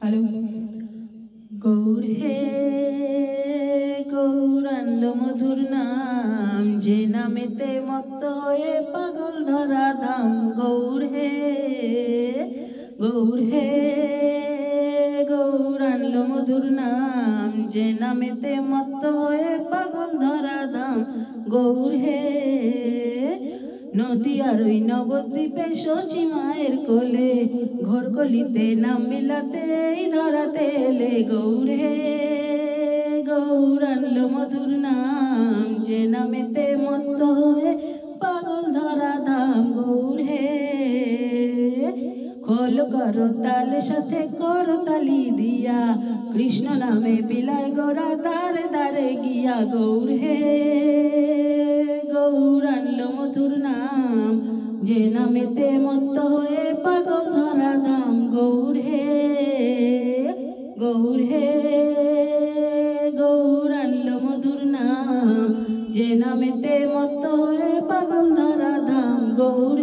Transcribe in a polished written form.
Hello. Gour হে গৌর আনলো মধুর নাম, যে নামেতে মত্ত হয়ে পাগল ধরা ধাম। গৌর হে গৌর হে গৌর আনলো মধুর নাম, যে নামেতে মত্ত হয়ে পাগল ধরা ধাম। গৌর হে নদিয়ার ওই নবদ্বীপে শচী মায়ের কোলে, ঘোর কলিতে নাম বিলাতে এই ধরাতে এলে। গৌর হে গৌর আনলো মধুর নাম, যে নামেতে মত্ত হয়ে পাগল ধরা ধাম। গৌর হে খোল করো তাল সাথে করো তালি দিয়া, কৃষ্ণ নামে বিলায় গোরা দ্বারে দ্বারে গিয়া। গৌর হে গৌর আনলো মধুর নাম, যে নামেতে মত্ত হয়ে পাগল ধরা ধাম। গৌর হে গৌর হে গৌর আনলো মধুর নাম, যে নামেতে মত্ত হয়ে পাগল ধরা ধাম। গৌর